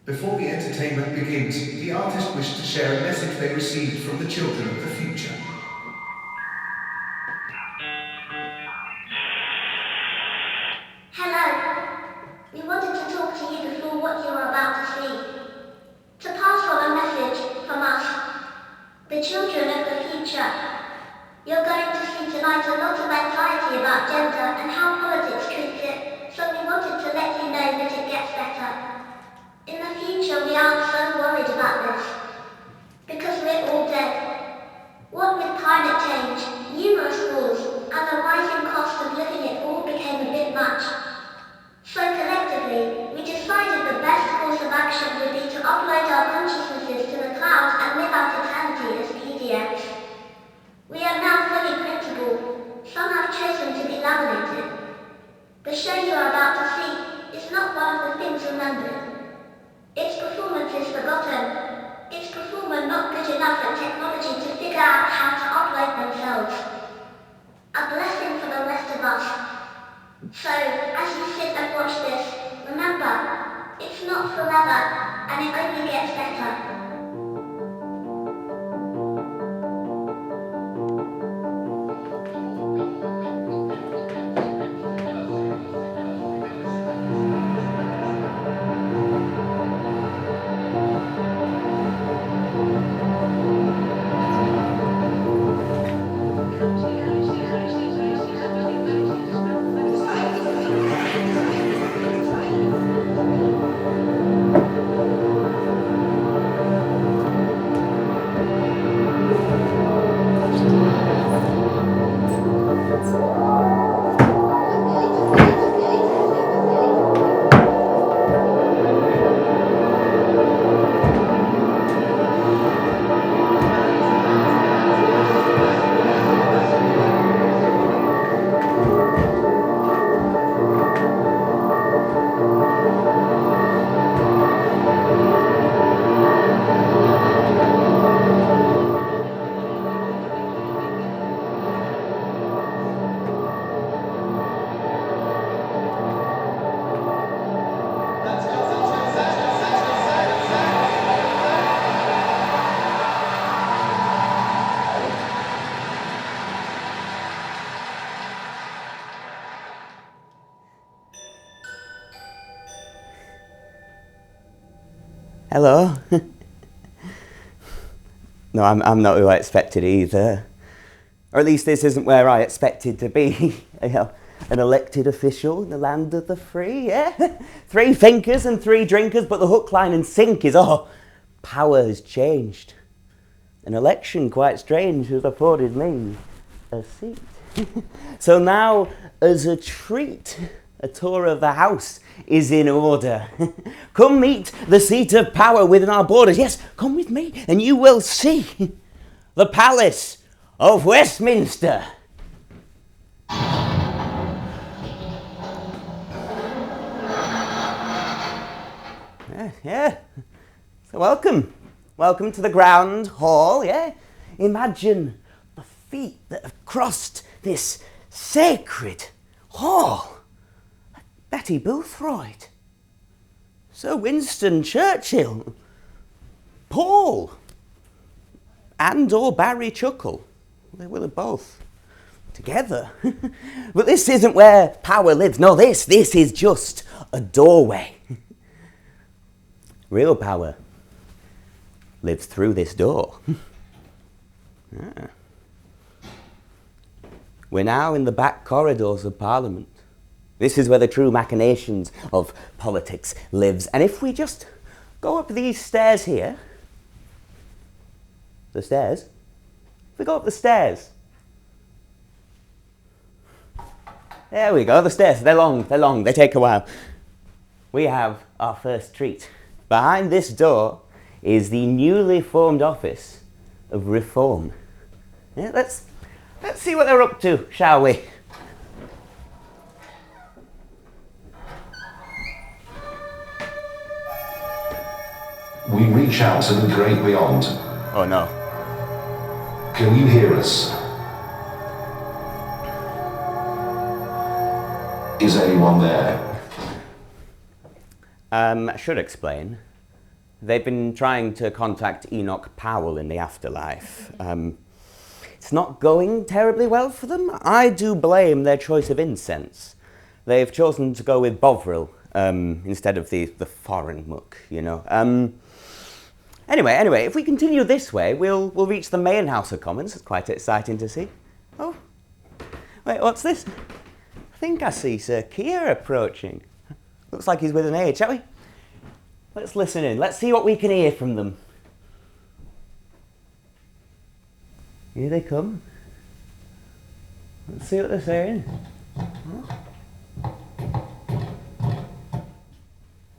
Before the entertainment begins, the artist wished to share a message they received from the children of the future. Hello. We wanted to talk to you before what you are about to see. To pass on a message from us, the children of the future. You're going to see tonight a lot of anxiety about gender and how politics treats it, so we wanted to let you know that it gets better. In the future we aren't so worried about this, because we're all dead. What with climate change, numerous wars, and the rising cost of living, it all became a bit much. So collectively, we decided the best course of action would be to upload our consciousnesses to the cloud and live out eternity as PDFs. We are now fully printable. Some have chosen to be laminated. The show you are about to see is not one of the things remembered. Its performance is forgotten. Its performer not good enough at technology to figure out how to upload themselves. A blessing for the rest of us. So, as you sit and watch this, remember, it's not forever, and it only gets better. Hello. No, I'm not who I expected either. Or at least this isn't where I expected to be. You know, an elected official in the land of the free, yeah? 3 thinkers and 3 drinkers, but the hook, line and sink is, power has changed. An election, quite strange, has afforded me a seat. So now, as a treat, a tour of the house is in order. Come meet the seat of power within our borders. Yes, come with me and you will see the Palace of Westminster. Yeah. So welcome to the ground hall, yeah? Imagine the feet that have crossed this sacred hall. Betty Boothroyd, Sir Winston Churchill, Paul, and or Barry Chuckle. They will have both together. But this isn't where power lives. No, this is just a doorway. Real power lives through this door. Yeah. We're now in the back corridors of Parliament. This is where the true machinations of politics lives. And if we just go up these stairs here, if we go up the stairs, there we go, the stairs, they're long, they take a while. We have our first treat. Behind this door is the newly formed office of Reform. Yeah, let's see what they're up to, shall we? We reach out to the great beyond. Oh no. Can you hear us? Is anyone there? I should explain. They've been trying to contact Enoch Powell in the afterlife. It's not going terribly well for them. I do blame their choice of incense. They've chosen to go with Bovril instead of the foreign muck, you know. Anyway, if we continue this way, we'll reach the main House of Commons. It's quite exciting to see. Oh, wait, what's this? I think I see Sir Keir approaching. Looks like he's with an aide, shall we? Let's listen in. Let's see what we can hear from them. Here they come. Let's see what they're saying.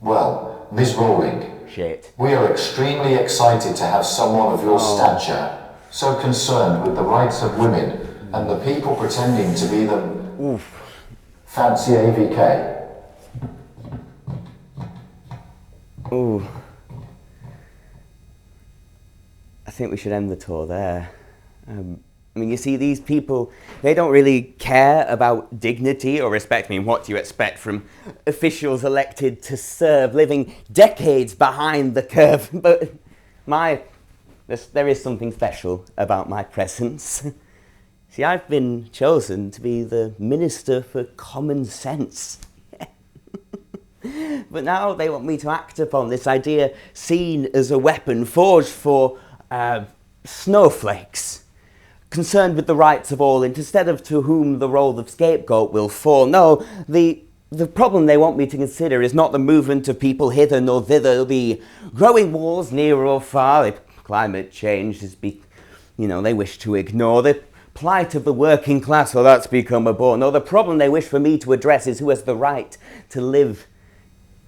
Well, Miss Roaring, Shit. we are extremely excited to have someone of your stature so concerned with the rights of women and the people pretending to be them. Oof. Fancy AVK. Ooh. I think we should end the tour there. I mean, you see, these people, they don't really care about dignity or respect. I mean, what do you expect from officials elected to serve, living decades behind the curve? But there is something special about my presence. See, I've been chosen to be the Minister for Common Sense. But now they want me to act upon this idea seen as a weapon forged for snowflakes, concerned with the rights of all, instead of to whom the role of scapegoat will fall. No, the problem they want me to consider is not the movement of people hither nor thither, the growing wars near or far, if climate change is they wish to ignore the plight of the working class, well, that's become a bore. No, the problem they wish for me to address is who has the right to live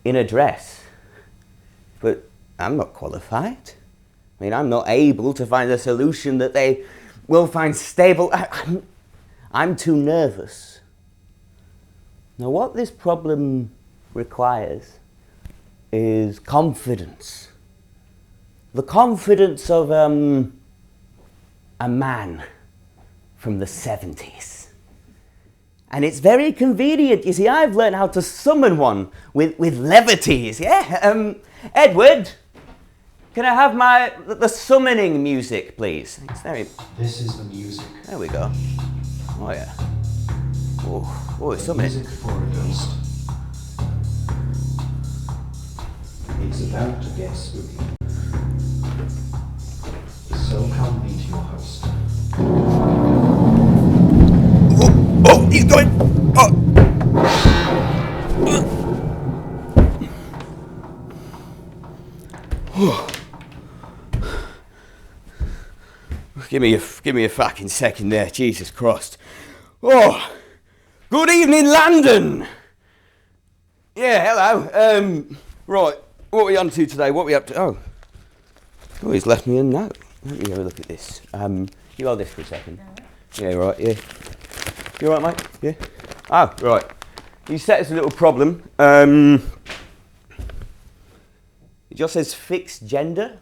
in a dress. But I'm not qualified. I mean, I'm not able to find a solution that they will find stable. I'm too nervous. Now, what this problem requires is confidence. The confidence of a man from the 70s. And it's very convenient. You see, I've learned how to summon one with levities, yeah? Edward, can I have the summoning music, please? This is the music. There we go. Oh, yeah. Oh, it's summoning. Music for a ghost. It's about to get spooky. So come meet your host. Oh, he's going! Oh! Give me a fucking second there, Jesus Christ. Oh, good evening, London. Yeah, hello. Right, what are we on to today? What are we up to? Oh, he's left me a note. Let me have a look at this. You hold this for a second. Yeah, right, yeah. You all right, mate? Yeah? Oh, right. You set us a little problem. It just says fixed gender.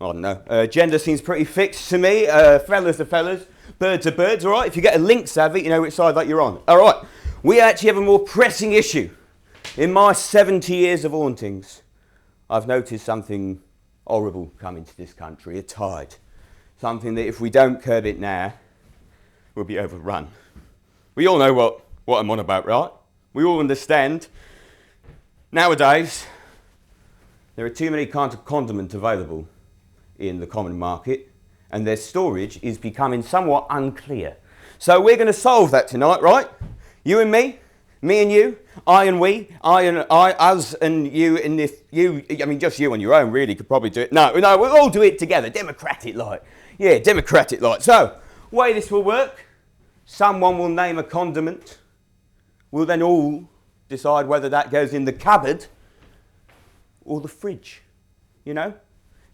I don't know. Gender seems pretty fixed to me. Fellas are fellas, birds are birds, all right? If you get a Lynx advert, you know which side that you're on. All right. We actually have a more pressing issue. In my 70 years of hauntings, I've noticed something horrible coming to this country, a tide. Something that if we don't curb it now, we'll be overrun. We all know what I'm on about, right? We all understand. Nowadays, there are too many kinds of condiment available in the common market, and their storage is becoming somewhat unclear. So we're going to solve that tonight, right? You and me and you, I and we, I and I, us and you, and if you, I mean just you on your own really could probably do it. No, we'll all do it together, democratic like. Yeah, democratic like. So, way this will work, someone will name a condiment, we'll then all decide whether that goes in the cupboard or the fridge, you know?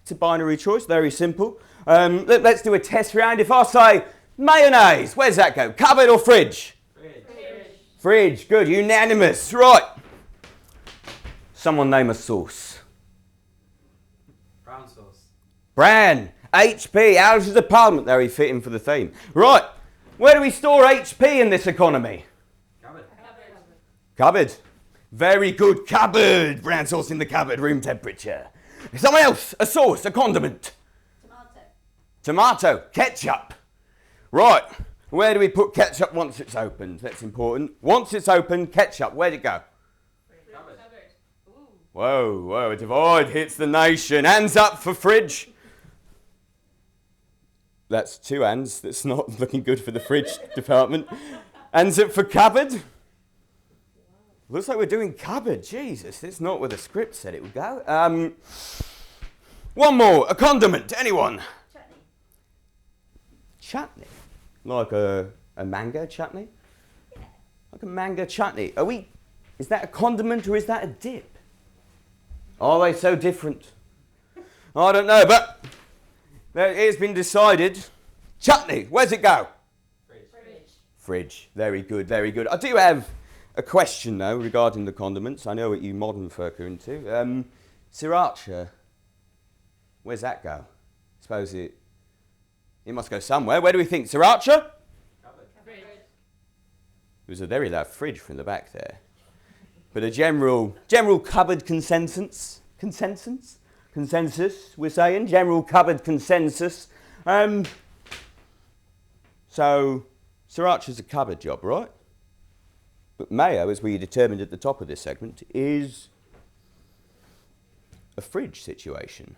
It's a binary choice, very simple. Let's do a test round. If I say mayonnaise, where's that go? Cupboard or fridge? Fridge, good, unanimous. Right. Someone name a sauce. Brown sauce. Bran, HP, Houses of Parliament. Very fitting for the theme. Right, where do we store HP in this economy? Cupboard. Cupboard. Very good. Cupboard. Brown sauce in the cupboard, room temperature. Someone else, a sauce, a condiment. Tomato. Ketchup. Right. Where do we put ketchup once it's opened? That's important. Once it's opened, ketchup, where'd it go? Whoa, whoa, a divide hits the nation. Hands up for fridge. That's 2 hands. That's not looking good for the fridge department. Hands up for cupboard. Looks like we're doing cupboard. Jesus, that's not where the script said it would go. One more. A condiment. Anyone? Chutney. Like a mango chutney? Yeah. Like a mango chutney. Is that a condiment or is that a dip? Are they so different? I don't know, but it has been decided. Chutney, where's it go? Fridge. Very good, very good. I do have a question, though, regarding the condiments. I know what you modern folk are into. Sriracha, where's that go? I suppose it must go somewhere. Where do we think? Sriracha? Fridge. There's a very loud fridge from the back there. But a general cupboard consensus, we're saying, general cupboard consensus. So, sriracha's a cupboard job, right? But mayo, as we determined at the top of this segment, is a fridge situation.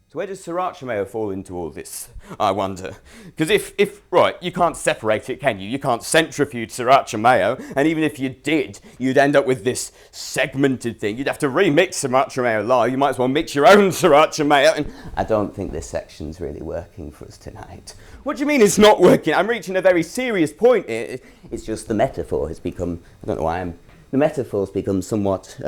So where does sriracha mayo fall into all this, I wonder? Because if right, you can't separate it, can you? You can't centrifuge sriracha mayo, and even if you did, you'd end up with this segmented thing. You'd have to remix sriracha mayo live. You might as well mix your own sriracha mayo. And I don't think this section's really working for us tonight. What do you mean it's not working? I'm reaching a very serious point here. It's just the metaphor has become, I don't know why the metaphor's become somewhat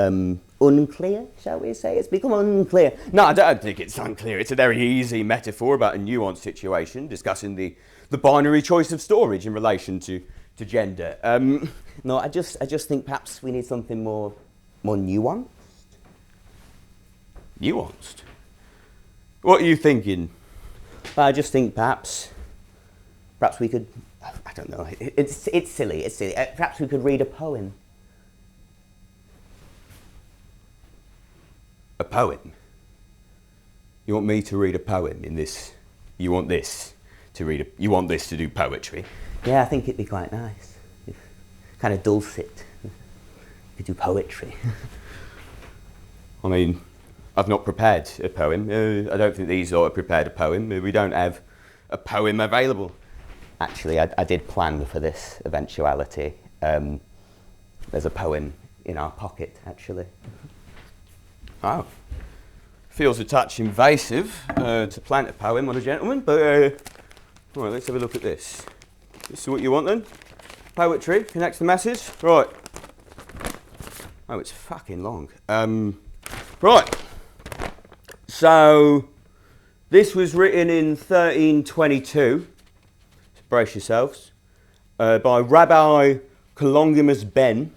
unclear, shall we say? It's become unclear. No, I don't think it's unclear. It's a very easy metaphor about a nuanced situation, discussing the binary choice of storage in relation to gender. No, I just think perhaps we need something more nuanced. Nuanced? What are you thinking? I just think perhaps we could, I don't know, it's silly. Perhaps we could read a poem. A poem? You want me to read a poem in this? You want this to do poetry? Yeah, I think it'd be quite nice. Kind of dulcet. You could do poetry. I mean, I've not prepared a poem. I don't think these lot have prepared a poem. We don't have a poem available. Actually, I did plan for this eventuality. There's a poem in our pocket, actually. Oh, feels a touch invasive to plant a poem on a gentleman, but all right, let's have a look at this. This is what you want then? Poetry, connects the message? Right. Oh, it's fucking long. Right. So, this was written in 1322, so brace yourselves, by Rabbi Colongimus Ben.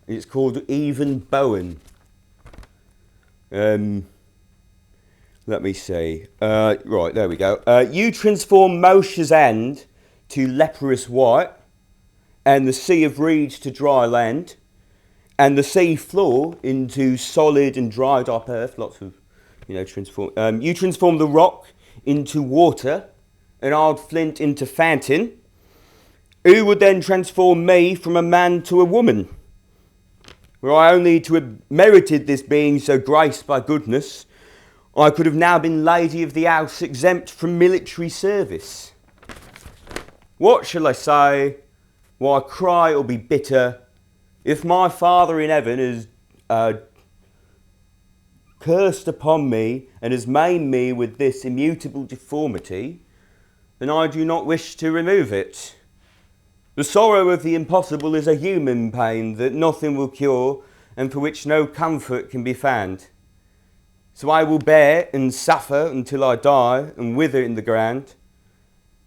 It's called Even Bowen. Let me see. Right, there we go. You transform Moshe's hand to leprous white, and the sea of reeds to dry land, and the sea floor into solid and dried up earth. Lots of, transform. You transform the rock into water, and hard flint into fountain. Who would then transform me from a man to a woman? Were I only to have merited this being so graced by goodness, I could have now been lady of the house, exempt from military service. What shall I say? Why cry or be bitter? If my Father in heaven has cursed upon me and has maimed me with this immutable deformity, then I do not wish to remove it. The sorrow of the impossible is a human pain that nothing will cure and for which no comfort can be found. So I will bear and suffer until I die and wither in the ground,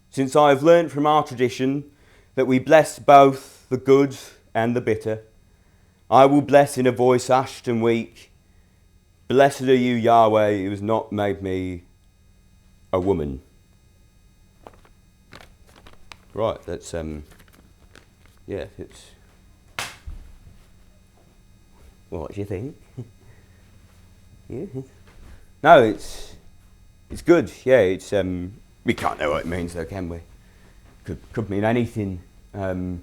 since I have learnt from our tradition that we bless both the good and the bitter. I will bless in a voice hushed and weak. Blessed are you, Yahweh, who has not made me a woman. Right, that's, yeah, it's What do you think? Yeah. No, it's good. Yeah, it's we can't know what it means though, can we? Could mean anything. You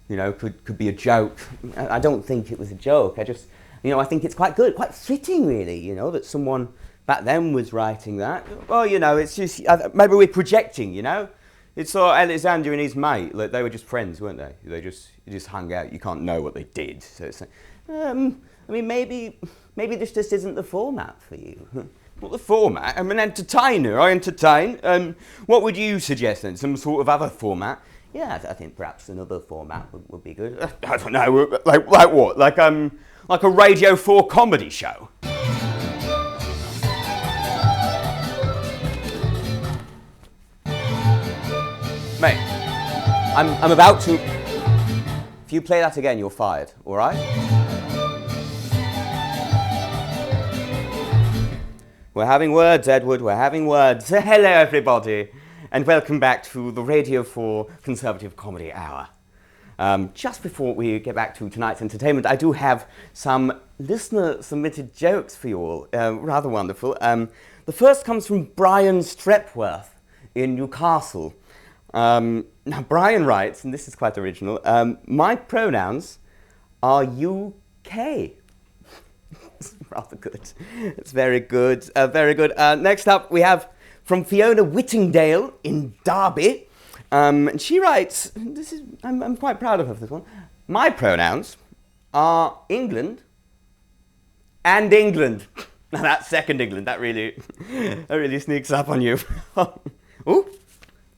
know, could be a joke. I don't think it was a joke. I just, you know, I think it's quite good, quite fitting, really. You know, that someone back then was writing that. Well, you know, it's just maybe we're projecting. You know, it's sort of Alexander and his mate. Like, they were just friends, weren't they? They just hung out. You can't know what they did. So it's like, I mean, maybe this just isn't the format for you. Not the format. I'm an entertainer. I entertain. What would you suggest then? Some sort of other format? Yeah, I think perhaps another format would be good. I don't know, like what? Like a Radio 4 comedy show? Mate, I'm about to... If you play that again, you're fired, all right? We're having words, Edward, we're having words. Hello, everybody. And welcome back to the Radio 4 Conservative Comedy Hour. Just before we get back to tonight's entertainment, I do have some listener-submitted jokes for you all, rather wonderful. The first comes from Brian Strepworth in Newcastle. Now, Brian writes, and this is quite original, my pronouns are UK. It's rather good. It's very good, very good. Next up, we have from Fiona Whittingdale in Derby, and she writes, I'm quite proud of her for this one. My pronouns are England and England. Now that second England, that really sneaks up on you. Ooh,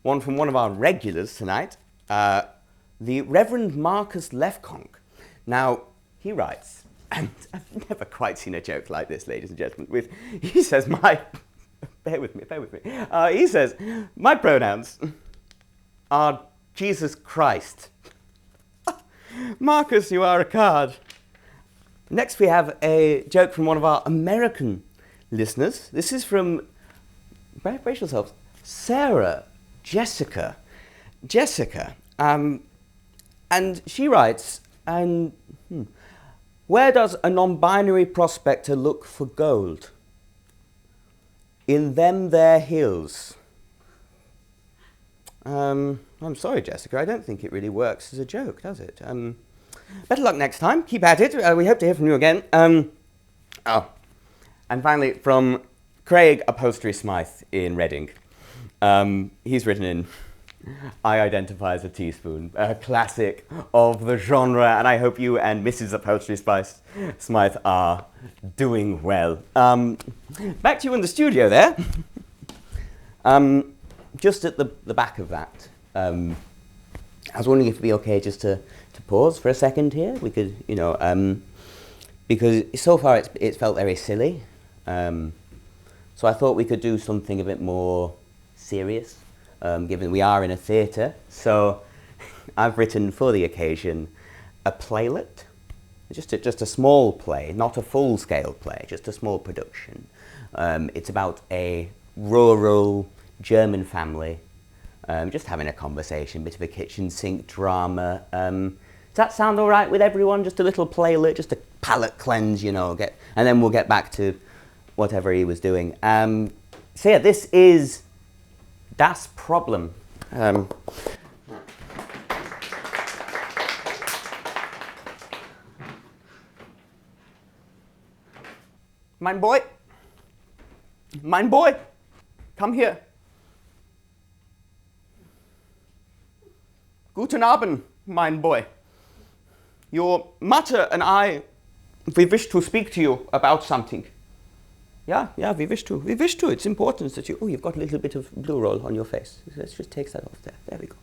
one from one of our regulars tonight, the Reverend Marcus Lefconk. Now, he writes, and I've never quite seen a joke like this, ladies and gentlemen, he says, bear with me. He says, my pronouns are Jesus Christ. Marcus, you are a card. Next we have a joke from one of our American listeners. This is from, brace yourselves, Sarah Jessica. And she writes, where does a non-binary prospector look for gold? In them there hills. I'm sorry, Jessica, I don't think it really works as a joke, does it? Better luck next time. Keep at it. We hope to hear from you again. And finally, from Craig Upholstery Smythe in Reading. He's written in, I identify as a teaspoon, a classic of the genre, and I hope you and Mrs. Upholstery Smythe are doing well. Back to you in the studio there. Just at the back of that, I was wondering if it'd be okay just to pause for a second here. We could, you know, because so far it's felt very silly. So I thought we could do something a bit more serious, given we are in a theatre. So I've written for the occasion a playlet, just a small play, not a full-scale play, just a small production. It's about a rural German family just having a conversation, bit of a kitchen sink drama. Does that sound all right with everyone? Just a little playlet, just a palate cleanse, you know, and then we'll get back to whatever he was doing. So yeah, this is Das Problem. Mein Boy, come here. Guten Abend, mein Boy. Your Mutter and I, we wish to speak to you about something. Yeah, we wish to. It's important that you... Oh, you've got a little bit of blue roll on your face. Let's just take that off there. There we go.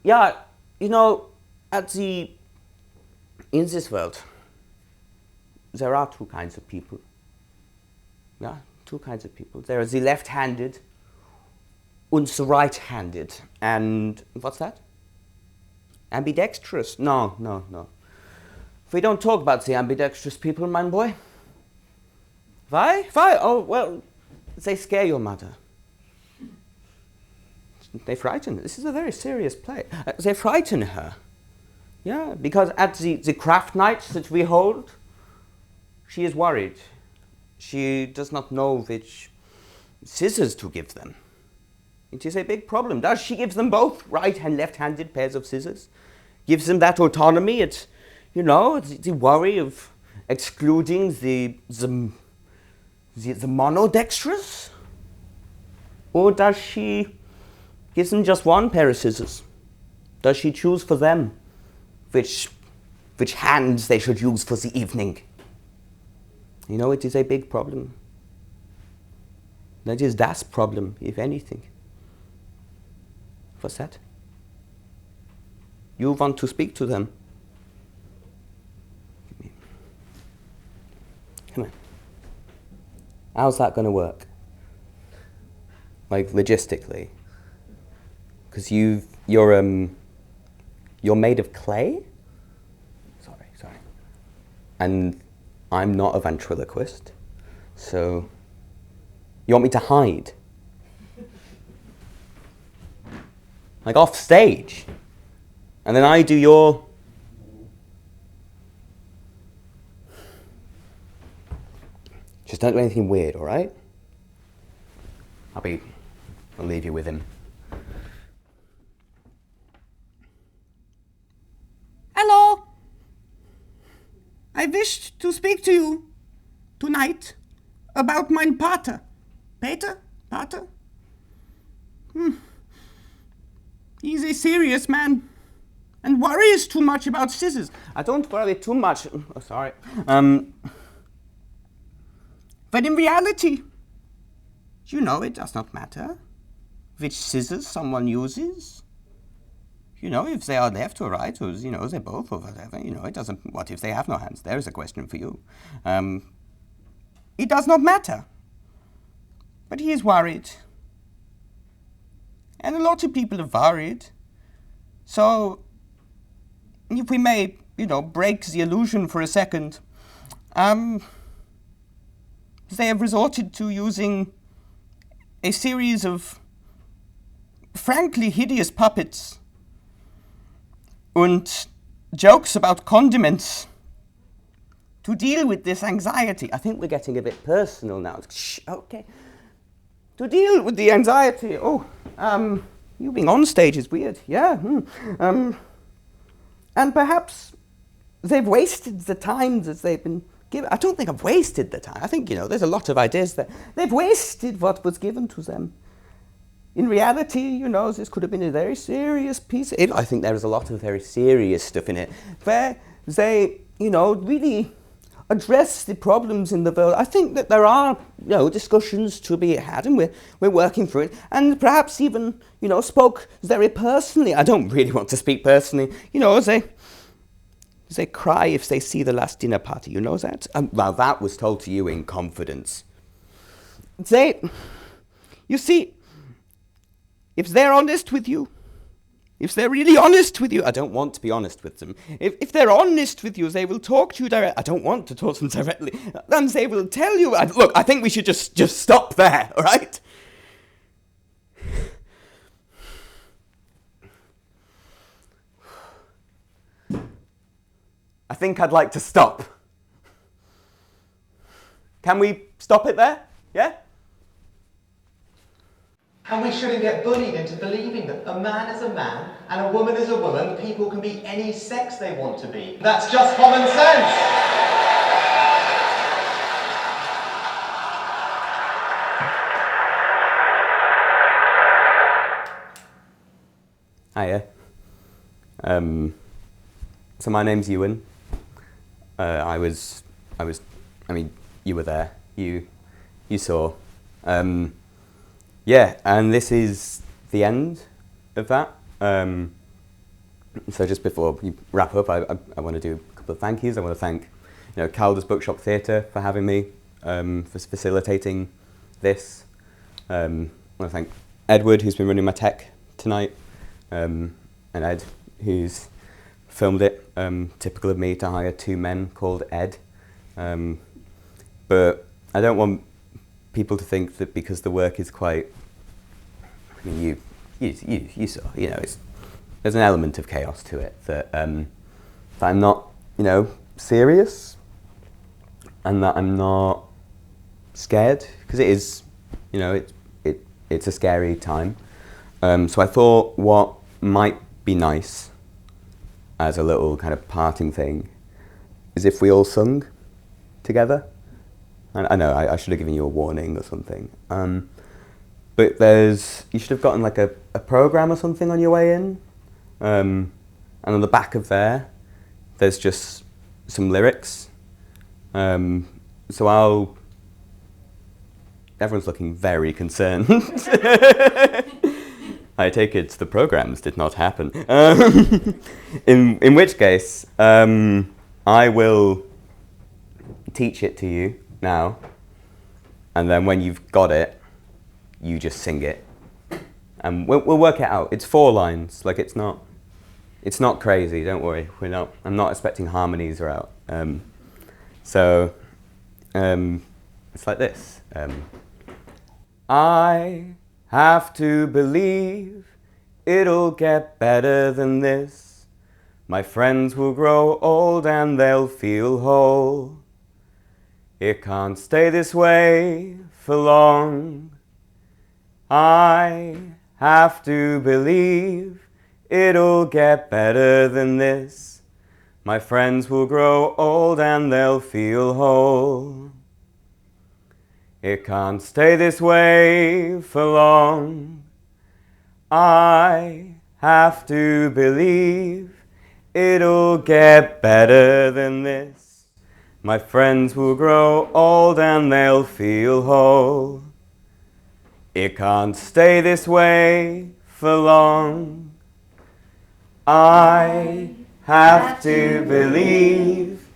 Yeah, you know, in this world, there are two kinds of people. Yeah, two kinds of people. There are the left-handed and the right-handed. And what's that? Ambidextrous? No. We don't talk about the ambidextrous people, mein boy. Why? Oh, well, they scare your mother. They frighten her. This is a very serious play. They frighten her. Yeah, because at the craft nights that we hold She is worried. She does not know which scissors to give them. It is a big problem. Does she give them both right and left-handed pairs of scissors? Gives them that autonomy. It's, you know, the worry of excluding the monodextrous? Or does she give them just one pair of scissors? Does she choose for them which hands they should use for the evening? You know, it is a big problem. That is das problem, if anything. What's that? You want to speak to them? Come on. How's that going to work? Like, logistically? Because you're made of clay? Sorry. And I'm not a ventriloquist, so you want me to hide? Like off stage? And then I do your... Just don't do anything weird, all right? I'll leave you with him. Hello. I wished to speak to you tonight about mein Pater. Pater? He's a serious man and worries too much about scissors. I don't worry too much. Oh, sorry. But in reality, you know, it does not matter which scissors someone uses. You know, if they are left or right, or, you know, they're both or whatever, you know, it doesn't... What if they have no hands? There is a question for you. It does not matter. But he is worried. And a lot of people are worried. So, if we may, you know, break the illusion for a second, they have resorted to using a series of frankly hideous puppets and jokes about condiments to deal with this anxiety. I think we're getting a bit personal now. Shh, okay. To deal with the anxiety. Oh, you being on stage is weird. Yeah. And perhaps they've wasted the time that they've been given. I don't think I've wasted the time. I think, you know, there's a lot of ideas there. They've wasted what was given to them. In reality, you know, this could have been a very serious piece. I think there is a lot of very serious stuff in it, where they, you know, really address the problems in the world. I think that there are, you know, discussions to be had, and we're working through it, and perhaps even, you know, spoke very personally. I don't really want to speak personally. You know, they cry if they see the last dinner party. You know that? Well, that was told to you in confidence. You see, if they're honest with you, if they're really honest with you, I don't want to be honest with them. If they're honest with you, they will talk to you directly. I don't want to talk to them directly. And they will tell you, look, I think we should just stop there, all right? I think I'd like to stop. Can we stop it there? Yeah? And we shouldn't get bullied into believing that a man is a man and a woman is a woman. People can be any sex they want to be. That's just common sense. Hiya. So my name's Ewan. I mean, you were there. You saw. Yeah, and this is the end of that. So just before you wrap up, I want to do a couple of thank yous. I want to thank, you know, Calder's Bookshop Theatre for having me, for facilitating this. I want to thank Edward, who's been running my tech tonight, and Ed, who's filmed it. Typical of me to hire two men called Ed. But I don't want people to think that because the work is quite, I mean, you saw, you know, there's an element of chaos to it that I'm not, you know, serious. and that I'm not scared, because it is, you know, it's a scary time. So I thought what might be nice as a little kind of parting thing is if we all sung together. And I know I should have given you a warning or something. But you should have gotten like a program or something on your way in. And on the back of there's just some lyrics. So everyone's looking very concerned. I take it the programs did not happen. In which case, I will teach it to you now, and then when you've got it, you just sing it, and we'll work it out. It's 4 lines, like it's not crazy. Don't worry, I'm not expecting harmonies are out. So it's like this. I have to believe it'll get better than this. My friends will grow old and they'll feel whole. It can't stay this way for long. I have to believe it'll get better than this. My friends will grow old and they'll feel whole. It can't stay this way for long. I have to believe it'll get better than this. My friends will grow old and they'll feel whole. It can't stay this way for long. I have to believe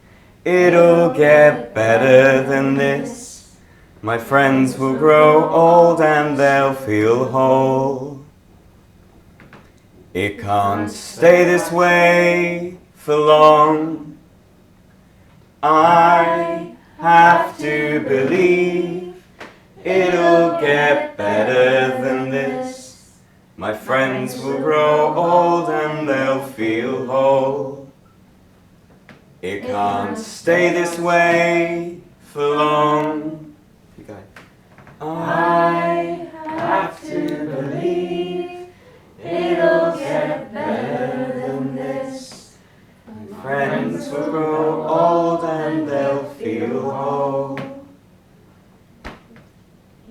it'll get better than this. My friends will grow old and they'll feel whole. It can't stay this way for long. I have to believe it'll get better than this. My friends will grow old and they'll feel whole. It can't stay this way for long. I have to believe it'll get better than this. My friends will grow old and they'll feel whole.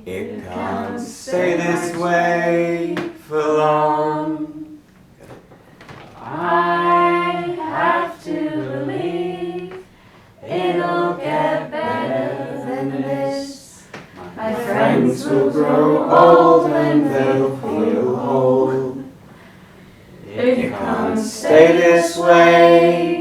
It can't stay this way for long. I have to believe it'll get better than this. My friends will grow old and they'll feel whole. It can't stay this way